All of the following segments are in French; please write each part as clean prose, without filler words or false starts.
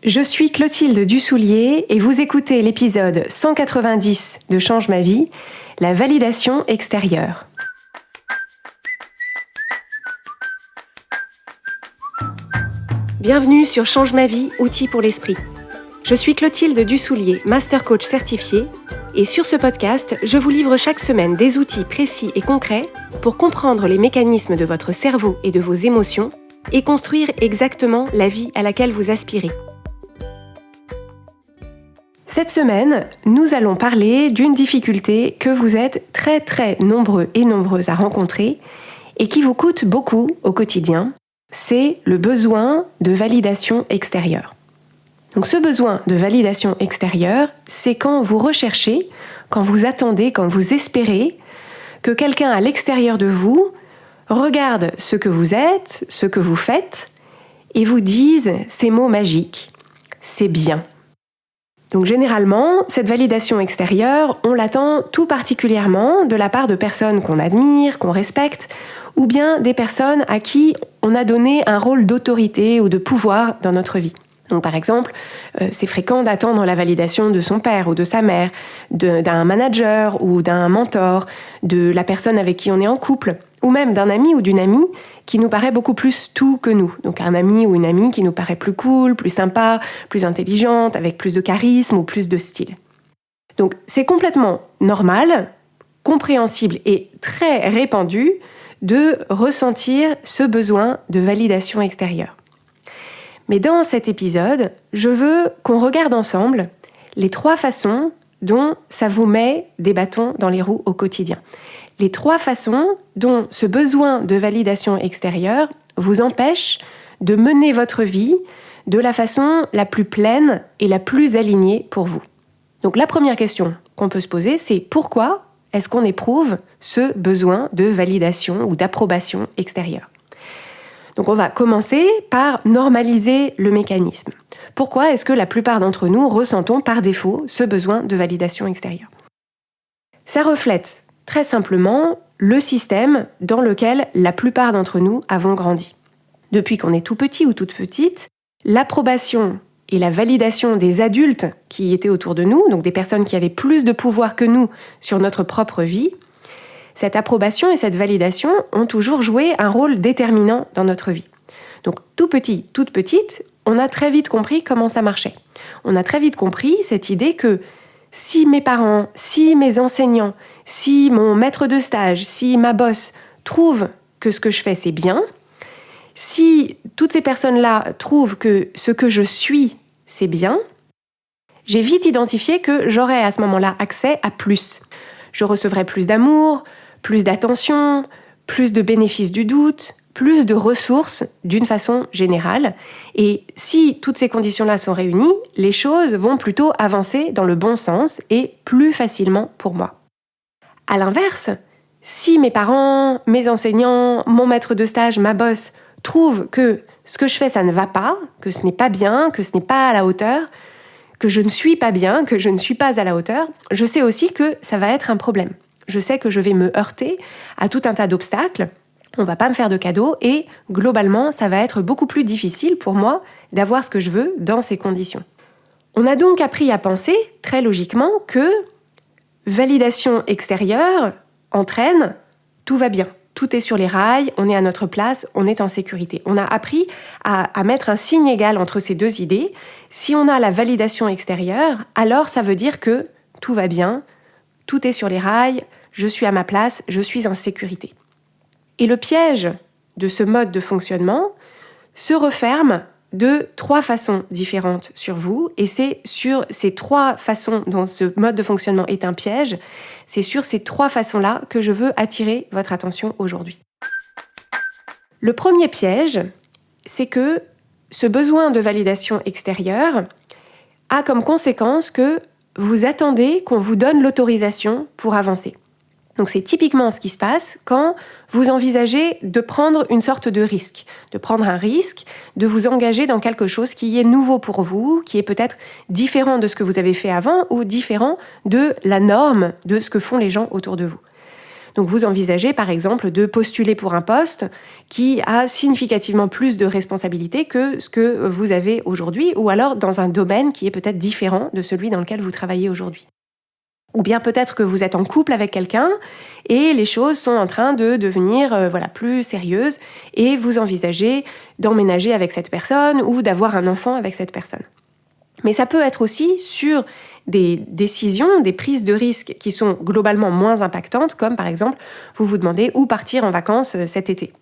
Je suis Clotilde Dussoulier et vous écoutez l'épisode 190 de Change ma vie, la validation extérieure. Bienvenue sur Change ma vie, outils pour l'esprit. Je suis Clotilde Dussoulier, Master Coach certifiée, et sur ce podcast, je vous livre chaque semaine des outils précis et concrets pour comprendre les mécanismes de votre cerveau et de vos émotions et construire exactement la vie à laquelle vous aspirez. Cette semaine, nous allons parler d'une difficulté que vous êtes très nombreux et nombreuses à rencontrer et qui vous coûte beaucoup au quotidien, c'est le besoin de validation extérieure. Donc ce besoin de validation extérieure, c'est quand vous recherchez, quand vous attendez, quand vous espérez que quelqu'un à l'extérieur de vous regarde ce que vous êtes, ce que vous faites et vous dise ces mots magiques « c'est bien ». Donc généralement, cette validation extérieure, on l'attend tout particulièrement de la part de personnes qu'on admire, qu'on respecte, ou bien des personnes à qui on a donné un rôle d'autorité ou de pouvoir dans notre vie. Donc par exemple, c'est fréquent d'attendre la validation de son père ou de sa mère, d'un manager ou d'un mentor, de la personne avec qui on est en couple, ou même d'un ami ou d'une amie qui nous paraît beaucoup plus tout que nous. Donc un ami ou une amie qui nous paraît plus cool, plus sympa, plus intelligente, avec plus de charisme ou plus de style. Donc c'est complètement normal, compréhensible et très répandu de ressentir ce besoin de validation extérieure. Mais dans cet épisode, je veux qu'on regarde ensemble les 3 façons dont ça vous met des bâtons dans les roues au quotidien. Les 3 façons dont ce besoin de validation extérieure vous empêche de mener votre vie de la façon la plus pleine et la plus alignée pour vous. Donc la première question qu'on peut se poser, c'est pourquoi est-ce qu'on éprouve ce besoin de validation ou d'approbation extérieure ? Donc on va commencer par normaliser le mécanisme. Pourquoi est-ce que la plupart d'entre nous ressentons par défaut ce besoin de validation extérieure ? Ça reflète très simplement le système dans lequel la plupart d'entre nous avons grandi. Depuis qu'on est tout petit ou toute petite, l'approbation et la validation des adultes qui étaient autour de nous, donc des personnes qui avaient plus de pouvoir que nous sur notre propre vie, cette approbation et cette validation ont toujours joué un rôle déterminant dans notre vie. Donc tout petit, toute petite, on a très vite compris comment ça marchait. On a très vite compris cette idée que si mes parents, si mes enseignants, si mon maître de stage, si ma boss trouvent que ce que je fais c'est bien, si toutes ces personnes-là trouvent que ce que je suis c'est bien, j'ai vite identifié que j'aurais à ce moment-là accès à plus. Je recevrais plus d'amour, plus d'attention, plus de bénéfices du doute, plus de ressources d'une façon générale. Et si toutes ces conditions-là sont réunies, les choses vont plutôt avancer dans le bon sens et plus facilement pour moi. À l'inverse, si mes parents, mes enseignants, mon maître de stage, ma boss trouvent que ce que je fais, ça ne va pas, que ce n'est pas bien, que ce n'est pas à la hauteur, que je ne suis pas bien, que je ne suis pas à la hauteur, je sais aussi que ça va être un problème. Je sais que je vais me heurter à tout un tas d'obstacles, on va pas me faire de cadeaux et globalement, ça va être beaucoup plus difficile pour moi d'avoir ce que je veux dans ces conditions. On a donc appris à penser, très logiquement, que validation extérieure entraîne tout va bien. Tout est sur les rails, on est à notre place, on est en sécurité. On a appris à mettre un signe égal entre ces 2 idées. Si on a la validation extérieure, alors ça veut dire que tout va bien, tout est sur les rails, je suis à ma place, je suis en sécurité. Et le piège de ce mode de fonctionnement se referme de 3 façons différentes sur vous, et c'est sur ces 3 façons dont ce mode de fonctionnement est un piège, c'est sur ces 3 façons-là que je veux attirer votre attention aujourd'hui. Le premier piège, c'est que ce besoin de validation extérieure a comme conséquence que vous attendez qu'on vous donne l'autorisation pour avancer. Donc c'est typiquement ce qui se passe quand vous envisagez de prendre une sorte de risque, de prendre un risque, de vous engager dans quelque chose qui est nouveau pour vous, qui est peut-être différent de ce que vous avez fait avant ou différent de la norme de ce que font les gens autour de vous. Donc vous envisagez par exemple de postuler pour un poste qui a significativement plus de responsabilités que ce que vous avez aujourd'hui, ou alors dans un domaine qui est peut-être différent de celui dans lequel vous travaillez aujourd'hui. Ou bien peut-être que vous êtes en couple avec quelqu'un et les choses sont en train de devenir plus sérieuses et vous envisagez d'emménager avec cette personne ou d'avoir un enfant avec cette personne. Mais ça peut être aussi sur des décisions, des prises de risques qui sont globalement moins impactantes, comme par exemple, vous vous demandez où partir en vacances cet été.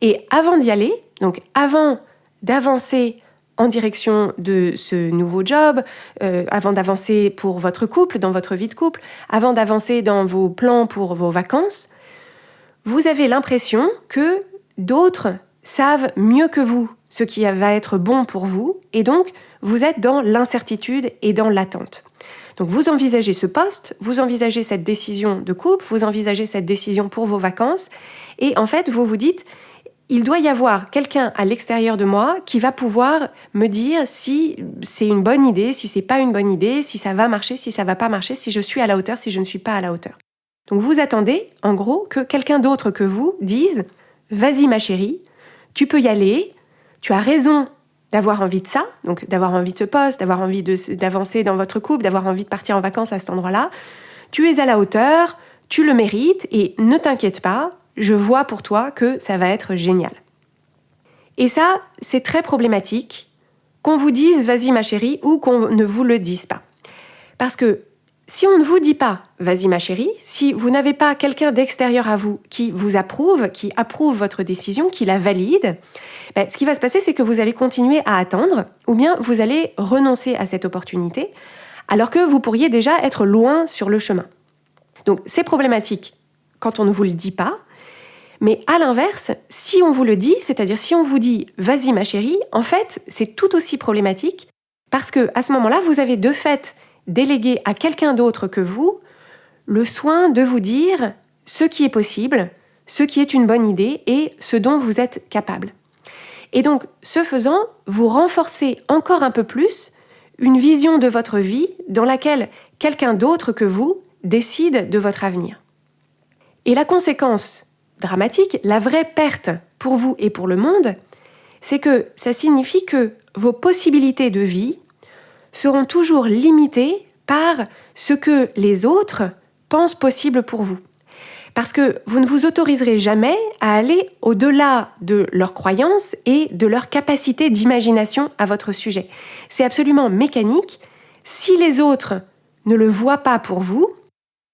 Et avant d'y aller, donc avant d'avancer en direction de ce nouveau job, avant d'avancer pour votre couple, dans votre vie de couple, avant d'avancer dans vos plans pour vos vacances, vous avez l'impression que d'autres savent mieux que vous ce qui va être bon pour vous, et donc vous êtes dans l'incertitude et dans l'attente. Donc vous envisagez ce poste, vous envisagez cette décision de couple, vous envisagez cette décision pour vos vacances, et en fait vous vous dites, il doit y avoir quelqu'un à l'extérieur de moi qui va pouvoir me dire si c'est une bonne idée, si c'est pas une bonne idée, si ça va marcher, si ça va pas marcher, si je suis à la hauteur, si je ne suis pas à la hauteur. Donc vous attendez, en gros, que quelqu'un d'autre que vous dise « Vas-y ma chérie, tu peux y aller, tu as raison d'avoir envie de ça, donc d'avoir envie de ce poste, d'avoir envie d'avancer dans votre couple, d'avoir envie de partir en vacances à cet endroit-là. Tu es à la hauteur, tu le mérites et ne t'inquiète pas, je vois pour toi que ça va être génial. » Et ça, c'est très problématique qu'on vous dise « Vas-y ma chérie » ou qu'on ne vous le dise pas. Parce que si on ne vous dit pas « Vas-y ma chérie », si vous n'avez pas quelqu'un d'extérieur à vous qui vous approuve, qui approuve votre décision, qui la valide, ce qui va se passer, c'est que vous allez continuer à attendre ou bien vous allez renoncer à cette opportunité alors que vous pourriez déjà être loin sur le chemin. Donc c'est problématique quand on ne vous le dit pas. Mais à l'inverse, si on vous le dit, c'est-à-dire si on vous dit « Vas-y ma chérie », en fait, c'est tout aussi problématique parce que à ce moment-là, vous avez de fait délégué à quelqu'un d'autre que vous le soin de vous dire ce qui est possible, ce qui est une bonne idée et ce dont vous êtes capable. Et donc, ce faisant, vous renforcez encore un peu plus une vision de votre vie dans laquelle quelqu'un d'autre que vous décide de votre avenir. Et la conséquence dramatique, la vraie perte pour vous et pour le monde, c'est que ça signifie que vos possibilités de vie seront toujours limitées par ce que les autres pensent possible pour vous. Parce que vous ne vous autoriserez jamais à aller au-delà de leurs croyances et de leur capacité d'imagination à votre sujet. C'est absolument mécanique. Si les autres ne le voient pas pour vous,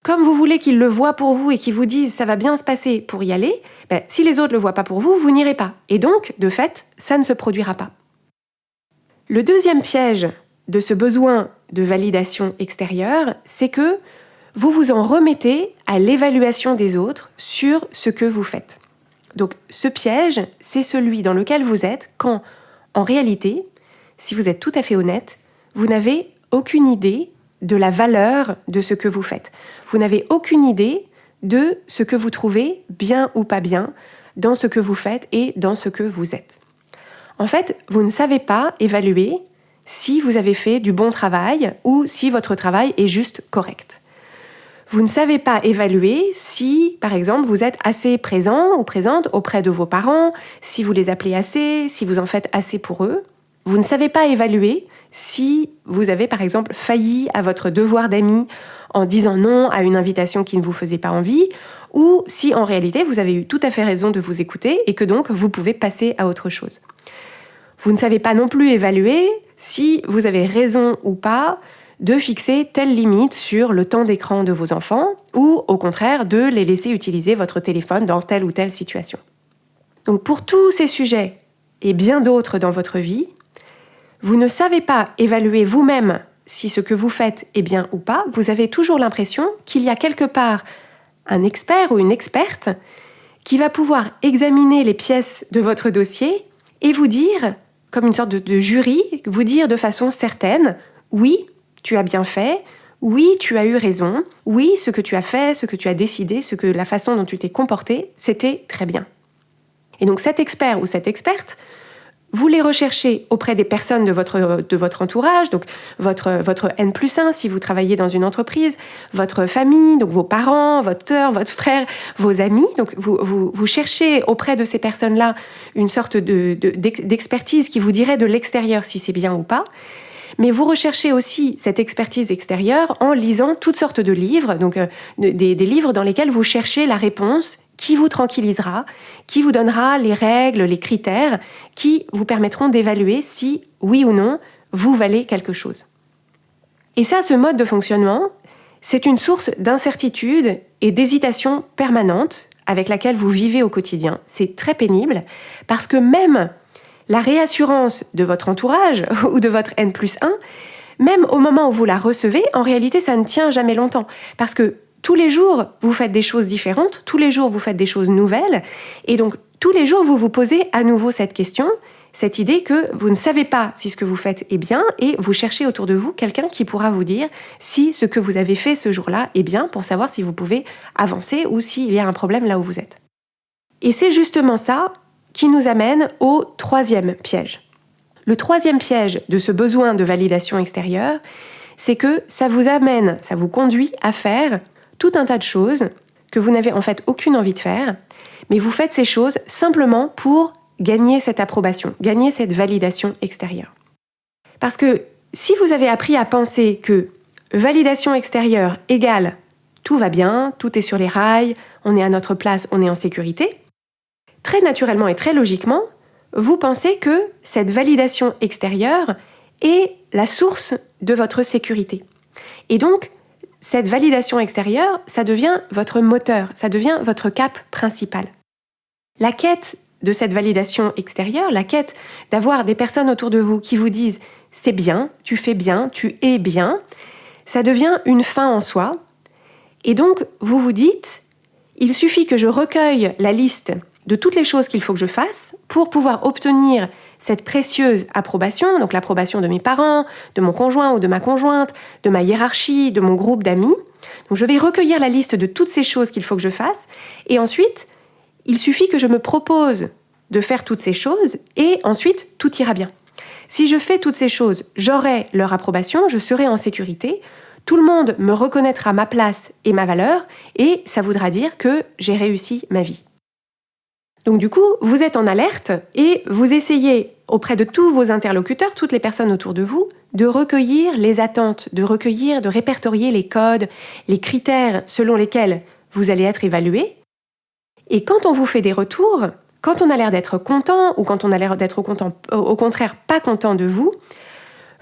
comme vous voulez qu'ils le voient pour vous et qu'ils vous disent « ça va bien se passer pour y aller », si les autres ne le voient pas pour vous, vous n'irez pas. Et donc, de fait, ça ne se produira pas. Le deuxième piège de ce besoin de validation extérieure, c'est que vous vous en remettez à l'évaluation des autres sur ce que vous faites. Donc ce piège, c'est celui dans lequel vous êtes quand, en réalité, si vous êtes tout à fait honnête, vous n'avez aucune idée de la valeur de ce que vous faites. Vous n'avez aucune idée de ce que vous trouvez bien ou pas bien dans ce que vous faites et dans ce que vous êtes. En fait, vous ne savez pas évaluer si vous avez fait du bon travail ou si votre travail est juste correct. Vous ne savez pas évaluer si, par exemple, vous êtes assez présent ou présente auprès de vos parents, si vous les appelez assez, si vous en faites assez pour eux. Vous ne savez pas évaluer si vous avez, par exemple, failli à votre devoir d'amis en disant non à une invitation qui ne vous faisait pas envie, ou si, en réalité, vous avez eu tout à fait raison de vous écouter et que donc vous pouvez passer à autre chose. Vous ne savez pas non plus évaluer si vous avez raison ou pas de fixer telle limite sur le temps d'écran de vos enfants ou, au contraire, de les laisser utiliser votre téléphone dans telle ou telle situation. Donc pour tous ces sujets et bien d'autres dans votre vie, vous ne savez pas évaluer vous-même si ce que vous faites est bien ou pas, vous avez toujours l'impression qu'il y a quelque part un expert ou une experte qui va pouvoir examiner les pièces de votre dossier et vous dire, comme une sorte de jury, vous dire de façon certaine « oui, tu as bien fait, oui, tu as eu raison, oui, ce que tu as fait, ce que tu as décidé, la façon dont tu t'es comporté, c'était très bien. » Et donc cet expert ou cette experte vous les recherchez auprès des personnes de votre entourage, donc votre N+1 si vous travaillez dans une entreprise, votre famille, donc vos parents, votre sœur, votre frère, vos amis. Donc vous cherchez auprès de ces personnes-là une sorte d'expertise qui vous dirait de l'extérieur si c'est bien ou pas. Mais vous recherchez aussi cette expertise extérieure en lisant toutes sortes de livres, donc des livres dans lesquels vous cherchez la réponse qui vous tranquillisera, qui vous donnera les règles, les critères, qui vous permettront d'évaluer si, oui ou non, vous valez quelque chose. Et ça, ce mode de fonctionnement, c'est une source d'incertitude et d'hésitation permanente avec laquelle vous vivez au quotidien. C'est très pénible parce que même la réassurance de votre entourage ou de votre N+1, même au moment où vous la recevez, en réalité, ça ne tient jamais longtemps. Parce que tous les jours, vous faites des choses différentes, tous les jours, vous faites des choses nouvelles, et donc tous les jours, vous vous posez à nouveau cette question, cette idée que vous ne savez pas si ce que vous faites est bien, et vous cherchez autour de vous quelqu'un qui pourra vous dire si ce que vous avez fait ce jour-là est bien, pour savoir si vous pouvez avancer ou s'il y a un problème là où vous êtes. Et c'est justement ça qui nous amène au troisième piège. Le troisième piège de ce besoin de validation extérieure, c'est que ça vous conduit à faire tout un tas de choses que vous n'avez en fait aucune envie de faire, mais vous faites ces choses simplement pour gagner cette approbation, gagner cette validation extérieure. Parce que si vous avez appris à penser que validation extérieure égale tout va bien, tout est sur les rails, on est à notre place, on est en sécurité, très naturellement et très logiquement, vous pensez que cette validation extérieure est la source de votre sécurité. Et donc, cette validation extérieure, ça devient votre moteur, ça devient votre cap principal. La quête de cette validation extérieure, la quête d'avoir des personnes autour de vous qui vous disent « c'est bien, tu fais bien, tu es bien », ça devient une fin en soi. Et donc, vous vous dites « il suffit que je recueille la liste de toutes les choses qu'il faut que je fasse pour pouvoir obtenir cette précieuse approbation, donc l'approbation de mes parents, de mon conjoint ou de ma conjointe, de ma hiérarchie, de mon groupe d'amis. Donc je vais recueillir la liste de toutes ces choses qu'il faut que je fasse, et ensuite, il suffit que je me propose de faire toutes ces choses, et ensuite, tout ira bien. Si je fais toutes ces choses, j'aurai leur approbation, je serai en sécurité, tout le monde me reconnaîtra ma place et ma valeur, et ça voudra dire que j'ai réussi ma vie. Donc du coup, vous êtes en alerte et vous essayez auprès de tous vos interlocuteurs, toutes les personnes autour de vous, de recueillir les attentes, de répertorier les codes, les critères selon lesquels vous allez être évalué. Et quand on vous fait des retours, quand on a l'air d'être content ou quand on a l'air d'être au contraire pas content de vous,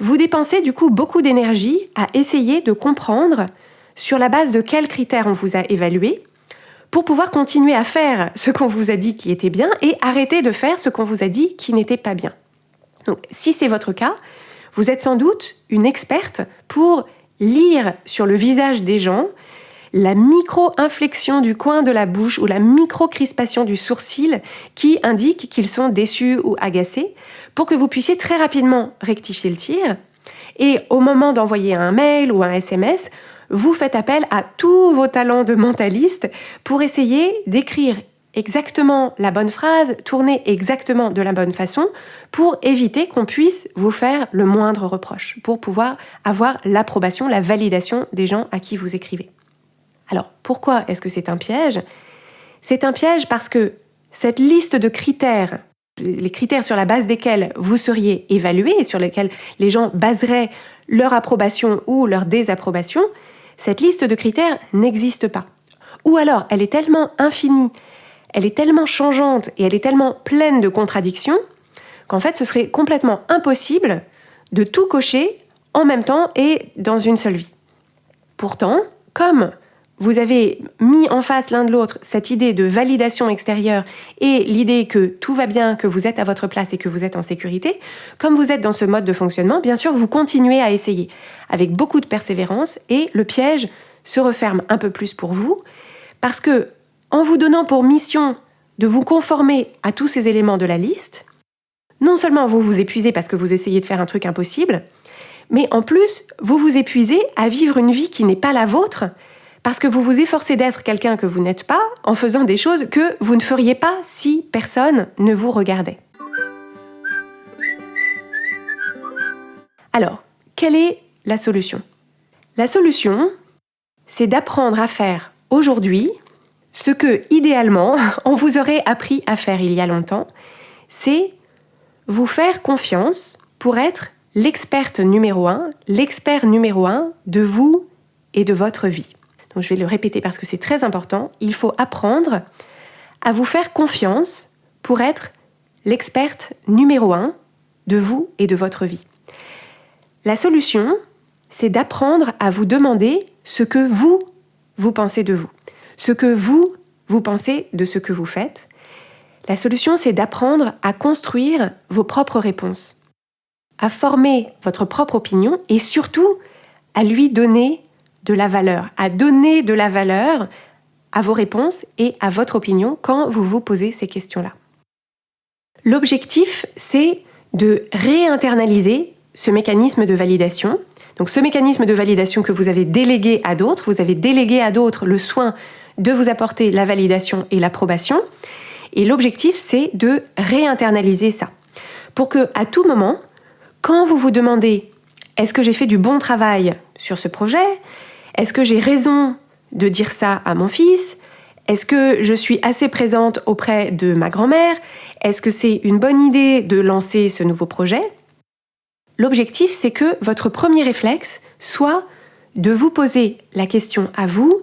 vous dépensez du coup beaucoup d'énergie à essayer de comprendre sur la base de quels critères on vous a évalué, pour pouvoir continuer à faire ce qu'on vous a dit qui était bien et arrêter de faire ce qu'on vous a dit qui n'était pas bien. Donc, si c'est votre cas, vous êtes sans doute une experte pour lire sur le visage des gens la micro-inflexion du coin de la bouche ou la micro-crispation du sourcil qui indique qu'ils sont déçus ou agacés, pour que vous puissiez très rapidement rectifier le tir. Et au moment d'envoyer un mail ou un SMS, vous faites appel à tous vos talents de mentaliste pour essayer d'écrire exactement la bonne phrase, tourner exactement de la bonne façon, pour éviter qu'on puisse vous faire le moindre reproche, pour pouvoir avoir l'approbation, la validation des gens à qui vous écrivez. Alors, pourquoi est-ce que c'est un piège ? C'est un piège parce que cette liste de critères, les critères sur la base desquels vous seriez évalué et sur lesquels les gens baseraient leur approbation ou leur désapprobation, cette liste de critères n'existe pas. Ou alors, elle est tellement infinie, elle est tellement changeante et elle est tellement pleine de contradictions qu'en fait, ce serait complètement impossible de tout cocher en même temps et dans une seule vie. Pourtant, comme vous avez mis en face l'un de l'autre cette idée de validation extérieure et l'idée que tout va bien, que vous êtes à votre place et que vous êtes en sécurité, comme vous êtes dans ce mode de fonctionnement, bien sûr, vous continuez à essayer avec beaucoup de persévérance et le piège se referme un peu plus pour vous parce que, en vous donnant pour mission de vous conformer à tous ces éléments de la liste, non seulement vous vous épuisez parce que vous essayez de faire un truc impossible, mais en plus, vous vous épuisez à vivre une vie qui n'est pas la vôtre parce que vous vous efforcez d'être quelqu'un que vous n'êtes pas en faisant des choses que vous ne feriez pas si personne ne vous regardait. Alors, quelle est la solution ? La solution, c'est d'apprendre à faire aujourd'hui ce que, idéalement, on vous aurait appris à faire il y a longtemps, c'est vous faire confiance pour être l'experte numéro 1, l'expert numéro 1 de vous et de votre vie. Donc je vais le répéter parce que c'est très important. Il faut apprendre à vous faire confiance pour être l'experte numéro 1 de vous et de votre vie. La solution, c'est d'apprendre à vous demander ce que vous pensez de vous, ce que vous pensez de ce que vous faites. La solution, c'est d'apprendre à construire vos propres réponses, à former votre propre opinion et surtout à lui donner de la valeur, à donner de la valeur à vos réponses et à votre opinion quand vous vous posez ces questions-là. L'objectif, c'est de réinternaliser ce mécanisme de validation. Donc ce mécanisme de validation que vous avez délégué à d'autres, vous avez délégué à d'autres le soin de vous apporter la validation et l'approbation. Et l'objectif, c'est de réinternaliser ça. Pour que, à tout moment, quand vous vous demandez « est-ce que j'ai fait du bon travail sur ce projet ? Est-ce que j'ai raison de dire ça à mon fils ? Est-ce que je suis assez présente auprès de ma grand-mère ? Est-ce que c'est une bonne idée de lancer ce nouveau projet ?» L'objectif, c'est que votre premier réflexe soit de vous poser la question à vous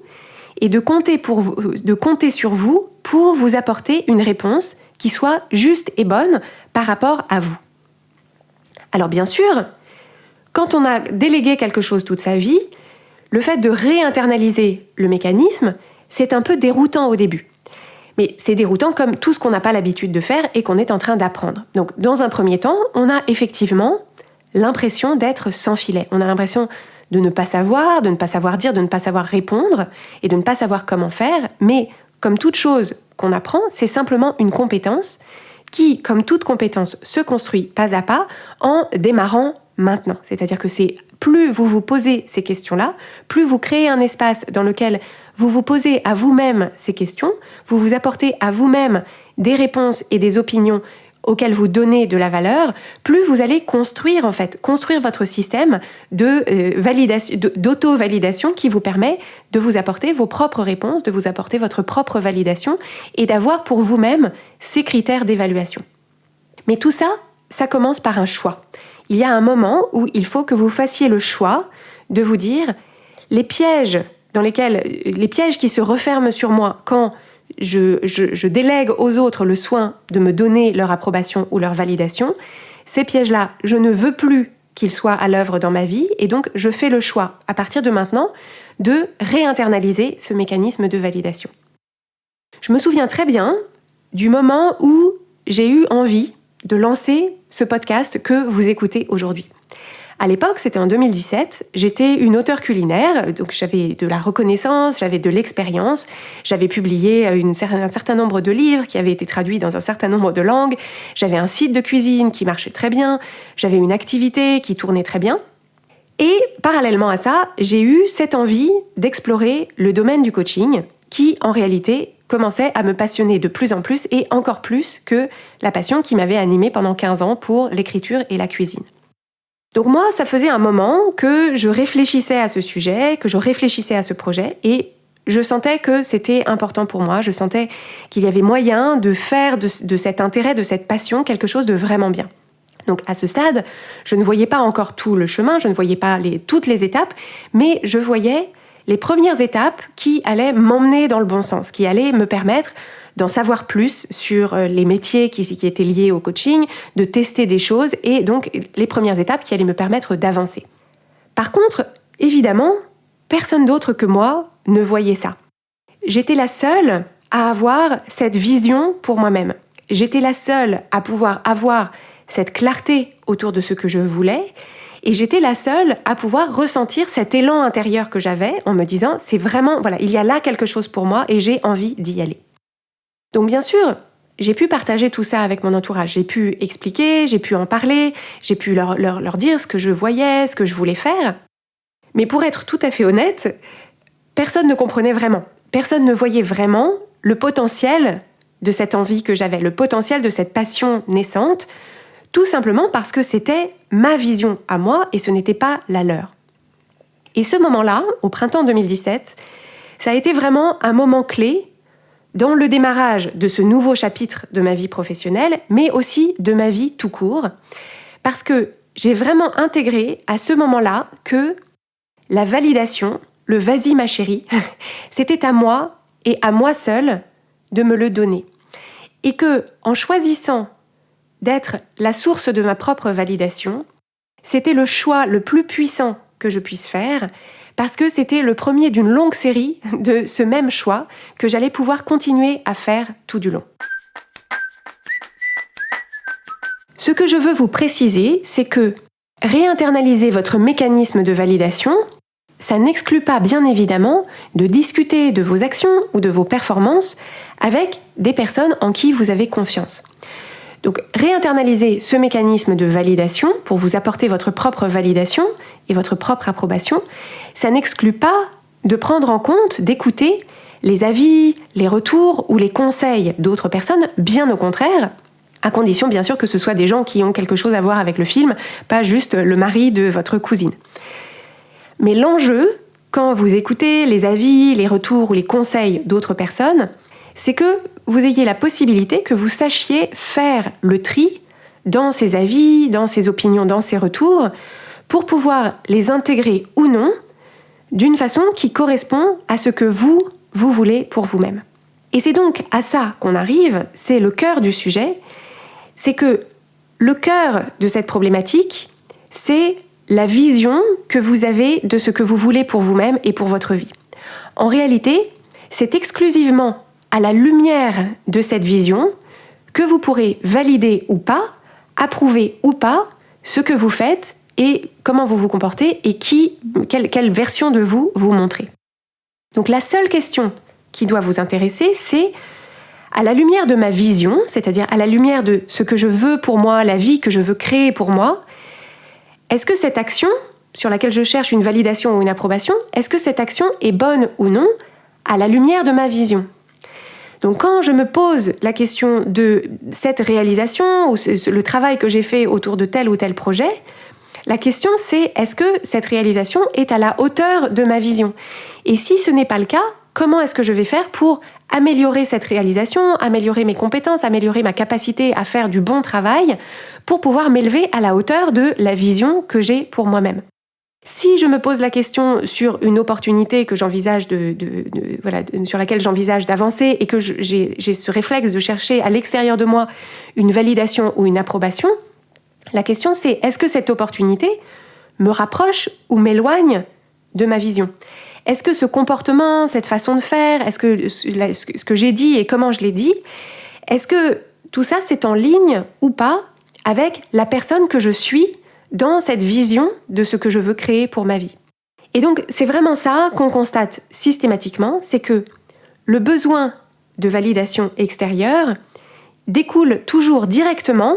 et de compter sur vous pour vous apporter une réponse qui soit juste et bonne par rapport à vous. Alors bien sûr, quand on a délégué quelque chose toute sa vie, le fait de réinternaliser le mécanisme, c'est un peu déroutant au début. Mais c'est déroutant comme tout ce qu'on n'a pas l'habitude de faire et qu'on est en train d'apprendre. Donc dans un premier temps, on a effectivement l'impression d'être sans filet. On a l'impression de ne pas savoir dire, de ne pas savoir répondre et de ne pas savoir comment faire. Mais comme toute chose qu'on apprend, c'est simplement une compétence qui, comme toute compétence, se construit pas à pas en démarrant maintenant. C'est-à-dire que c'est plus vous vous posez ces questions-là, plus vous créez un espace dans lequel vous vous posez à vous-même ces questions, vous vous apportez à vous-même des réponses et des opinions auxquelles vous donnez de la valeur, plus vous allez construire votre système d'auto-validation qui vous permet de vous apporter vos propres réponses, de vous apporter votre propre validation et d'avoir pour vous-même ces critères d'évaluation. Mais tout ça, ça commence par un choix. Il y a un moment où il faut que vous fassiez le choix de vous dire les pièges qui se referment sur moi quand je délègue aux autres le soin de me donner leur approbation ou leur validation, ces pièges-là, je ne veux plus qu'ils soient à l'œuvre dans ma vie et donc je fais le choix, à partir de maintenant, de réinternaliser ce mécanisme de validation. Je me souviens très bien du moment où j'ai eu envie de lancer ce podcast que vous écoutez aujourd'hui. À l'époque, c'était en 2017, j'étais une auteure culinaire, donc j'avais de la reconnaissance, j'avais de l'expérience, j'avais publié un certain nombre de livres qui avaient été traduits dans un certain nombre de langues, j'avais un site de cuisine qui marchait très bien, j'avais une activité qui tournait très bien. Et parallèlement à ça, j'ai eu cette envie d'explorer le domaine du coaching qui, en réalité, commençait à me passionner de plus en plus et encore plus que la passion qui m'avait animée pendant 15 ans pour l'écriture et la cuisine. Donc moi, ça faisait un moment que je réfléchissais à ce sujet, que je réfléchissais à ce projet et je sentais que c'était important pour moi, je sentais qu'il y avait moyen de faire de cet intérêt, de cette passion, quelque chose de vraiment bien. Donc à ce stade, je ne voyais pas encore tout le chemin, je ne voyais pas toutes les étapes, mais je voyais les premières étapes qui allaient m'emmener dans le bon sens, qui allaient me permettre d'en savoir plus sur les métiers qui étaient liés au coaching, de tester des choses et donc les premières étapes qui allaient me permettre d'avancer. Par contre, évidemment, personne d'autre que moi ne voyait ça. J'étais la seule à avoir cette vision pour moi-même. J'étais la seule à pouvoir avoir cette clarté autour de ce que je voulais et j'étais la seule à pouvoir ressentir cet élan intérieur que j'avais en me disant c'est vraiment, voilà, il y a là quelque chose pour moi et j'ai envie d'y aller. Donc bien sûr, j'ai pu partager tout ça avec mon entourage, j'ai pu expliquer, j'ai pu en parler, j'ai pu leur dire ce que je voyais, ce que je voulais faire. Mais pour être tout à fait honnête, personne ne comprenait vraiment. Personne ne voyait vraiment le potentiel de cette envie que j'avais, le potentiel de cette passion naissante. tout simplement parce que c'était ma vision à moi et ce n'était pas la leur. Et ce moment-là, au printemps 2017, ça a été vraiment un moment clé dans le démarrage de ce nouveau chapitre de ma vie professionnelle, mais aussi de ma vie tout court, parce que j'ai vraiment intégré à ce moment-là que la validation, le vas-y ma chérie, c'était à moi et à moi seule de me le donner. Et que, en choisissant d'être la source de ma propre validation, c'était le choix le plus puissant que je puisse faire, parce que c'était le premier d'une longue série de ce même choix que j'allais pouvoir continuer à faire tout du long. Ce que je veux vous préciser, c'est que réinternaliser votre mécanisme de validation, ça n'exclut pas bien évidemment de discuter de vos actions ou de vos performances avec des personnes en qui vous avez confiance. Donc réinternaliser ce mécanisme de validation pour vous apporter votre propre validation et votre propre approbation, ça n'exclut pas de prendre en compte, d'écouter les avis, les retours ou les conseils d'autres personnes, bien au contraire, à condition bien sûr que ce soit des gens qui ont quelque chose à voir avec le film, pas juste le mari de votre cousine. Mais l'enjeu, quand vous écoutez les avis, les retours ou les conseils d'autres personnes, c'est que vous ayez la possibilité, que vous sachiez faire le tri dans ces avis, dans ces opinions, dans ces retours, pour pouvoir les intégrer ou non d'une façon qui correspond à ce que vous voulez pour vous-même. Et c'est donc à ça qu'on arrive, c'est le cœur du sujet, c'est que le cœur de cette problématique, c'est la vision que vous avez de ce que vous voulez pour vous-même et pour votre vie. En réalité, c'est exclusivement à la lumière de cette vision que vous pourrez valider ou pas, approuver ou pas ce que vous faites et comment vous vous comportez et quelle version de vous montrez. Donc la seule question qui doit vous intéresser, c'est à la lumière de ma vision, c'est-à-dire à la lumière de ce que je veux pour moi, la vie que je veux créer pour moi, est-ce que cette action sur laquelle je cherche une validation ou une approbation, est-ce que cette action est bonne ou non à la lumière de ma vision ? Donc quand je me pose la question de cette réalisation ou le travail que j'ai fait autour de tel ou tel projet, la question c'est est-ce que cette réalisation est à la hauteur de ma vision ? Et si ce n'est pas le cas, comment est-ce que je vais faire pour améliorer cette réalisation, améliorer mes compétences, améliorer ma capacité à faire du bon travail pour pouvoir m'élever à la hauteur de la vision que j'ai pour moi-même ? Si je me pose la question sur une opportunité que j'envisage sur laquelle j'envisage d'avancer et que j'ai ce réflexe de chercher à l'extérieur de moi une validation ou une approbation, la question c'est est-ce que cette opportunité me rapproche ou m'éloigne de ma vision ? Est-ce que ce comportement, cette façon de faire, est-ce que ce que j'ai dit et comment je l'ai dit, est-ce que tout ça c'est en ligne ou pas avec la personne que je suis dans cette vision de ce que je veux créer pour ma vie. Et donc, c'est vraiment ça qu'on constate systématiquement, c'est que le besoin de validation extérieure découle toujours directement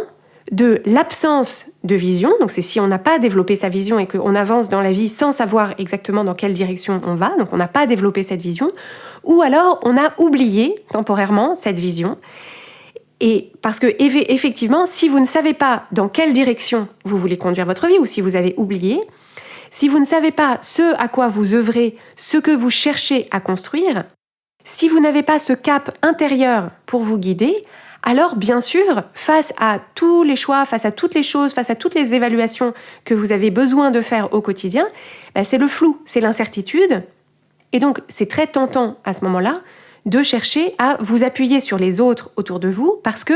de l'absence de vision. Donc, c'est si on n'a pas développé sa vision et qu'on avance dans la vie sans savoir exactement dans quelle direction on va, donc on n'a pas développé cette vision, ou alors on a oublié temporairement cette vision. Et parce que, effectivement, si vous ne savez pas dans quelle direction vous voulez conduire votre vie, ou si vous avez oublié, si vous ne savez pas ce à quoi vous œuvrez, ce que vous cherchez à construire, si vous n'avez pas ce cap intérieur pour vous guider, alors bien sûr, face à tous les choix, face à toutes les choses, face à toutes les évaluations que vous avez besoin de faire au quotidien, c'est le flou, c'est l'incertitude. Et donc, c'est très tentant à ce moment-là de chercher à vous appuyer sur les autres autour de vous parce que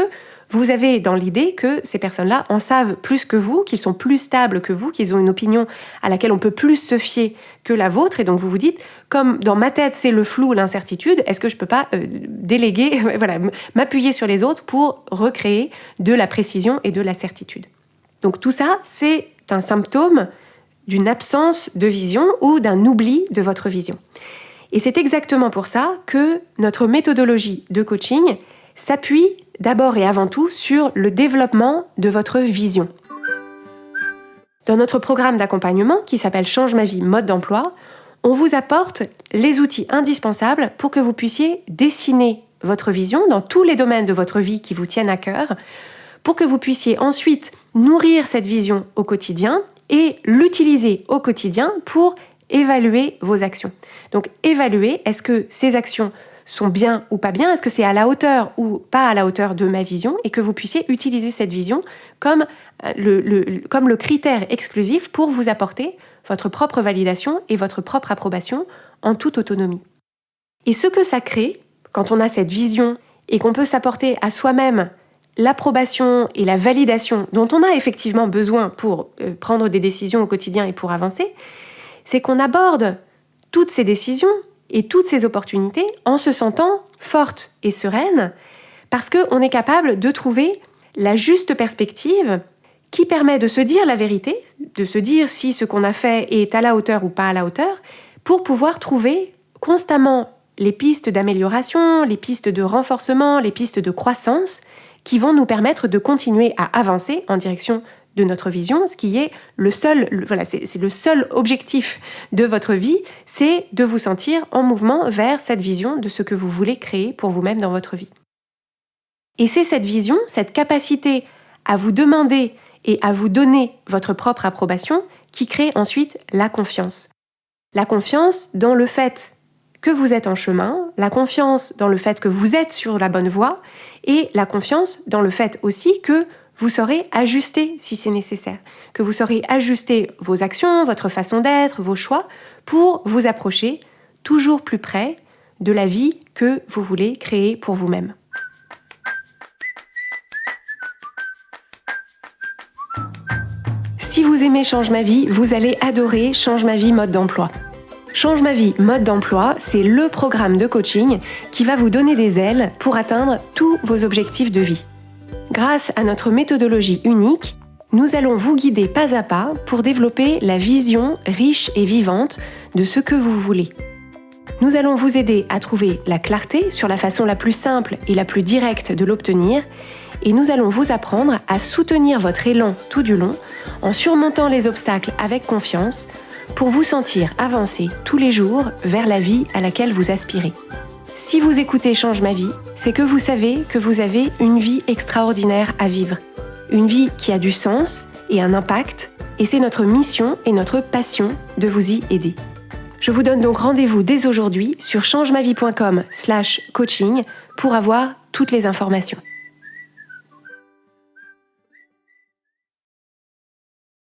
vous avez dans l'idée que ces personnes-là en savent plus que vous, qu'ils sont plus stables que vous, qu'ils ont une opinion à laquelle on peut plus se fier que la vôtre. Et donc vous vous dites, comme dans ma tête c'est le flou, l'incertitude, est-ce que je peux pas déléguer, m'appuyer sur les autres pour recréer de la précision et de la certitude. Donc tout ça, c'est un symptôme d'une absence de vision ou d'un oubli de votre vision. Et c'est exactement pour ça que notre méthodologie de coaching s'appuie d'abord et avant tout sur le développement de votre vision. Dans notre programme d'accompagnement qui s'appelle Change ma vie, mode d'emploi, on vous apporte les outils indispensables pour que vous puissiez dessiner votre vision dans tous les domaines de votre vie qui vous tiennent à cœur, pour que vous puissiez ensuite nourrir cette vision au quotidien et l'utiliser au quotidien pour évaluer vos actions. Donc évaluer, est-ce que ces actions sont bien ou pas bien, est-ce que c'est à la hauteur ou pas à la hauteur de ma vision, et que vous puissiez utiliser cette vision comme le critère exclusif pour vous apporter votre propre validation et votre propre approbation en toute autonomie. Et ce que ça crée, quand on a cette vision et qu'on peut s'apporter à soi-même l'approbation et la validation dont on a effectivement besoin pour prendre des décisions au quotidien et pour avancer, c'est qu'on aborde toutes ces décisions et toutes ces opportunités en se sentant forte et sereine, parce qu'on est capable de trouver la juste perspective qui permet de se dire la vérité, de se dire si ce qu'on a fait est à la hauteur ou pas à la hauteur, pour pouvoir trouver constamment les pistes d'amélioration, les pistes de renforcement, les pistes de croissance qui vont nous permettre de continuer à avancer en direction de notre vision, ce qui est c'est le seul objectif de votre vie, c'est de vous sentir en mouvement vers cette vision de ce que vous voulez créer pour vous-même dans votre vie. Et c'est cette vision, cette capacité à vous demander et à vous donner votre propre approbation qui crée ensuite la confiance. La confiance dans le fait que vous êtes en chemin, la confiance dans le fait que vous êtes sur la bonne voie et la confiance dans le fait aussi que vous saurez ajuster si c'est nécessaire, que vous saurez ajuster vos actions, votre façon d'être, vos choix pour vous approcher toujours plus près de la vie que vous voulez créer pour vous-même. Si vous aimez Change ma vie, vous allez adorer Change ma vie mode d'emploi. Change ma vie mode d'emploi, c'est le programme de coaching qui va vous donner des ailes pour atteindre tous vos objectifs de vie. Grâce à notre méthodologie unique, nous allons vous guider pas à pas pour développer la vision riche et vivante de ce que vous voulez. Nous allons vous aider à trouver la clarté sur la façon la plus simple et la plus directe de l'obtenir, et nous allons vous apprendre à soutenir votre élan tout du long en surmontant les obstacles avec confiance pour vous sentir avancer tous les jours vers la vie à laquelle vous aspirez. Si vous écoutez Change ma vie, c'est que vous savez que vous avez une vie extraordinaire à vivre. Une vie qui a du sens et un impact, et c'est notre mission et notre passion de vous y aider. Je vous donne donc rendez-vous dès aujourd'hui sur changemavie.com/coaching pour avoir toutes les informations.